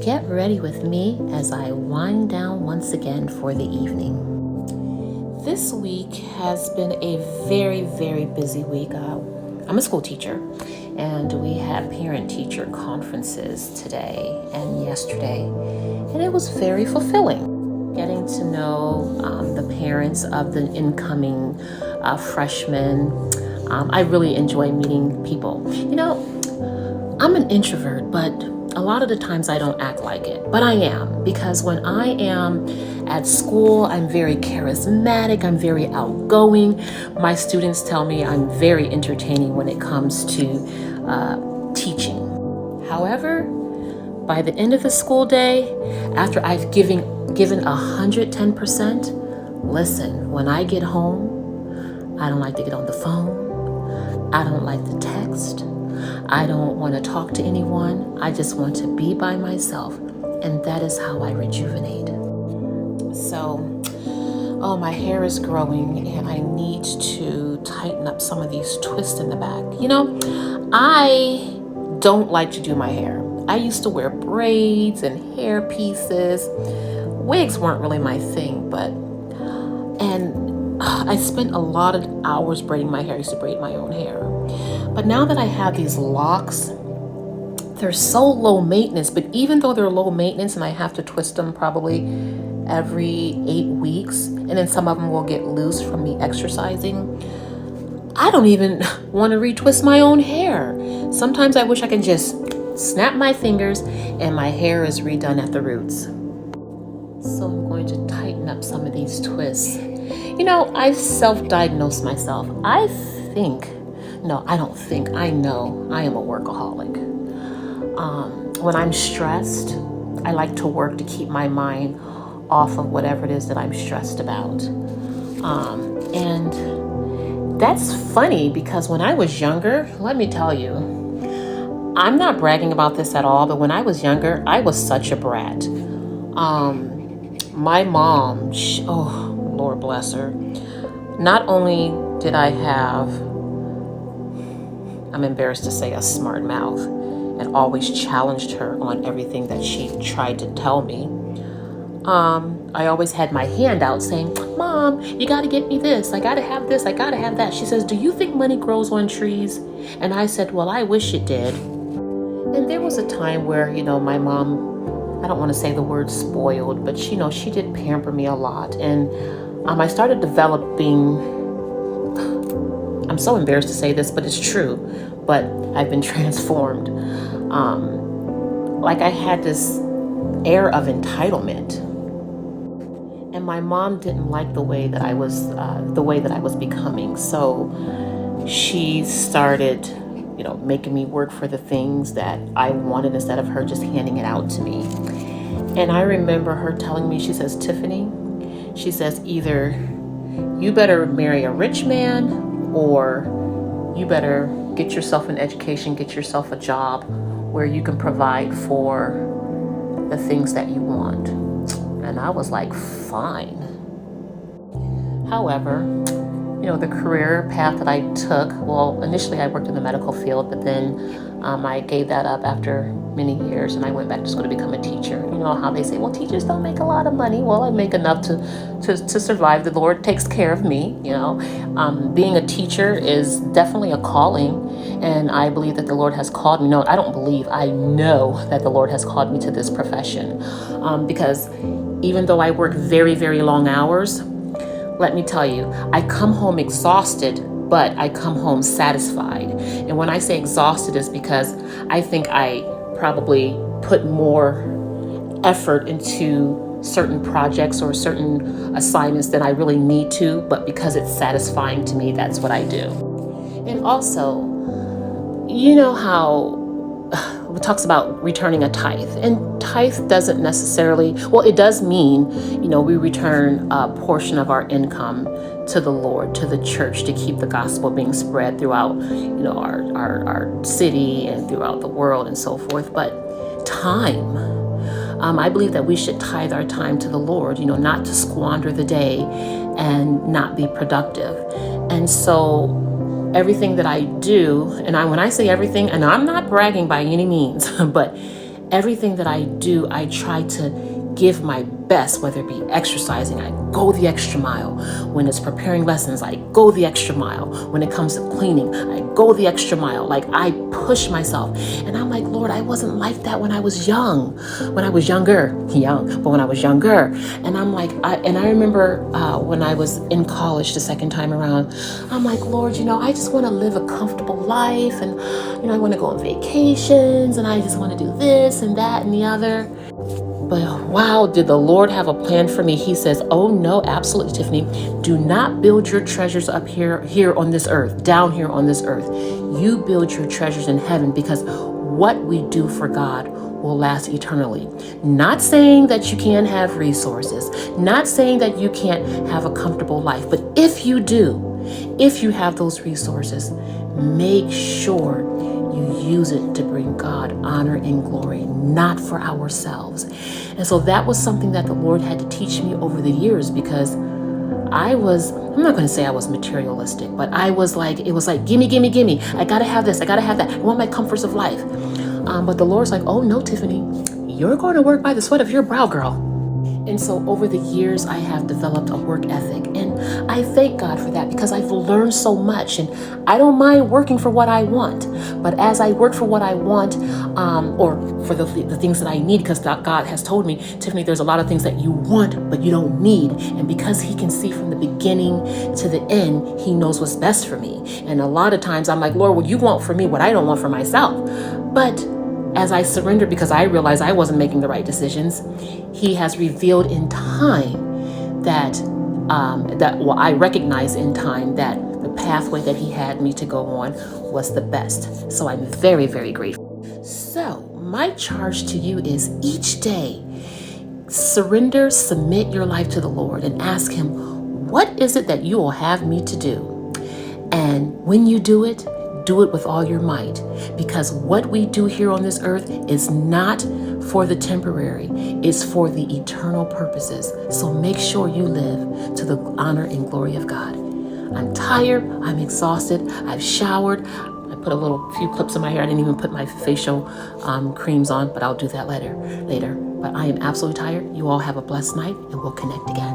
Get ready with me as I wind down once again for the evening. This week has been a very, very busy week. I'm a school teacher, and we had parent-teacher conferences today and yesterday, and it was very fulfilling. Getting to know the parents of the incoming freshmen. I really enjoy meeting people. I'm an introvert, but a lot of the times I don't act like it, but I am, because when I am at school, I'm very charismatic, I'm very outgoing. My students tell me I'm very entertaining when it comes to teaching. However, by the end of the school day, after I've given 110%, listen, when I get home, I don't like to get on the phone. I don't like to text. I don't want to talk to anyone. I just want to be by myself. And that is how I rejuvenate. So, my hair is growing and I need to tighten up some of these twists in the back. I don't like to do my hair. I used to wear braids and hair pieces. Wigs weren't really my thing, and I spent a lot of hours braiding my hair. I used to braid my own hair. But now that I have these locks, they're so low maintenance. But even though they're low maintenance and I have to twist them probably every 8 weeks, and then some of them will get loose from me exercising, I don't even want to retwist my own hair. Sometimes I wish I could just snap my fingers and my hair is redone at the roots. So I'm going to tighten up some of these twists. I've self-diagnosed myself. I know I am a workaholic. When I'm stressed, I like to work to keep my mind off of whatever it is that I'm stressed about. And that's funny because when I was younger, let me tell you, I'm not bragging about this at all, but when I was younger, I was such a brat. My mom, Lord bless her, not only did I have, I'm embarrassed to say, a smart mouth, and always challenged her on everything that she tried to tell me. I always had my hand out saying, Mom, you got to get me this. I got to have this. I got to have that. She says, do you think money grows on trees? And I said, well, I wish it did. And there was a time where, my mom, I don't want to say the word spoiled, but she did pamper me a lot. And I started developing, I'm so embarrassed to say this, but it's true, but I've been transformed. Like I had this air of entitlement. And my mom didn't like the way that I was becoming. So she started, making me work for the things that I wanted instead of her just handing it out to me. And I remember her telling me, she says, Tiffany, she says, either you better marry a rich man or you better get yourself an education, get yourself a job where you can provide for the things that you want. And I was like, fine. However, the career path that I took, well, initially I worked in the medical field, but then I gave that up after many years and I went back to school to become a teacher. You know how they say, well, teachers don't make a lot of money. Well, I make enough to survive. The Lord takes care of me. Being a teacher is definitely a calling, and I believe that the Lord has called me. No, I don't believe. I know that the Lord has called me to this profession because even though I work very, very long hours, let me tell you, I come home exhausted, but I come home satisfied. And when I say exhausted is because I think I probably put more effort into certain projects or certain assignments than I really need to, but because it's satisfying to me, that's what I do. And also, how it talks about returning a tithe, and tithe doesn't necessarily, well, it does mean, we return a portion of our income to the Lord, to the church, to keep the gospel being spread throughout, our city and throughout the world and so forth. But time, I believe that we should tithe our time to the Lord, not to squander the day and not be productive. And so everything that I do, and when I say everything, and I'm not bragging by any means, but Everything that I do, I try to give my best, whether it be exercising, I go the extra mile. When it's preparing lessons, I go the extra mile. When it comes to cleaning, I go the extra mile. Like, I push myself. And I'm like, Lord, I wasn't like that when I was young, when I was younger, but when I was younger. And I'm like, I remember when I was in college the second time around, I'm like, Lord, I just want to live a comfortable life. And, I want to go on vacations, and I just want to do this and that and the other. But wow, did the Lord have a plan for me? He says, oh no, absolutely, Tiffany. Do not build your treasures up here on this earth, down here on this earth. You build your treasures in heaven, because what we do for God will last eternally. Not saying that you can't have resources, not saying that you can't have a comfortable life, but if you do, if you have those resources, make sure you use it to bring God honor and glory, not for ourselves. And so that was something that the Lord had to teach me over the years, because I'm not going to say I was materialistic, but it was like, gimme, gimme, gimme. I got to have this. I got to have that. I want my comforts of life. But the Lord's like, oh no, Tiffany, you're going to work by the sweat of your brow, girl. And so over the years, I have developed a work ethic, and I thank God for that, because I've learned so much, and I don't mind working for what I want. But as I work for what I want, or for the things that I need, because God has told me, Tiffany, there's a lot of things that you want, but you don't need. And because he can see from the beginning to the end, he knows what's best for me. And a lot of times I'm like, Lord, what you want for me, what I don't want for myself. But as I surrendered, because I realized I wasn't making the right decisions, he has revealed in time that I recognize in time that the pathway that he had me to go on was the best. So I'm very, very grateful. So my charge to you is, each day, surrender, submit your life to the Lord, and ask him, what is it that you will have me to do? And when you do it with all your might, because what we do here on this earth is not for the temporary, it's for the eternal purposes. So make sure you live to the honor and glory of God. I'm tired, I'm exhausted, I've showered, I put a few clips in my hair. I didn't even put my facial creams on, but I'll do that later. But I am absolutely tired. You all have a blessed night, and we'll connect again.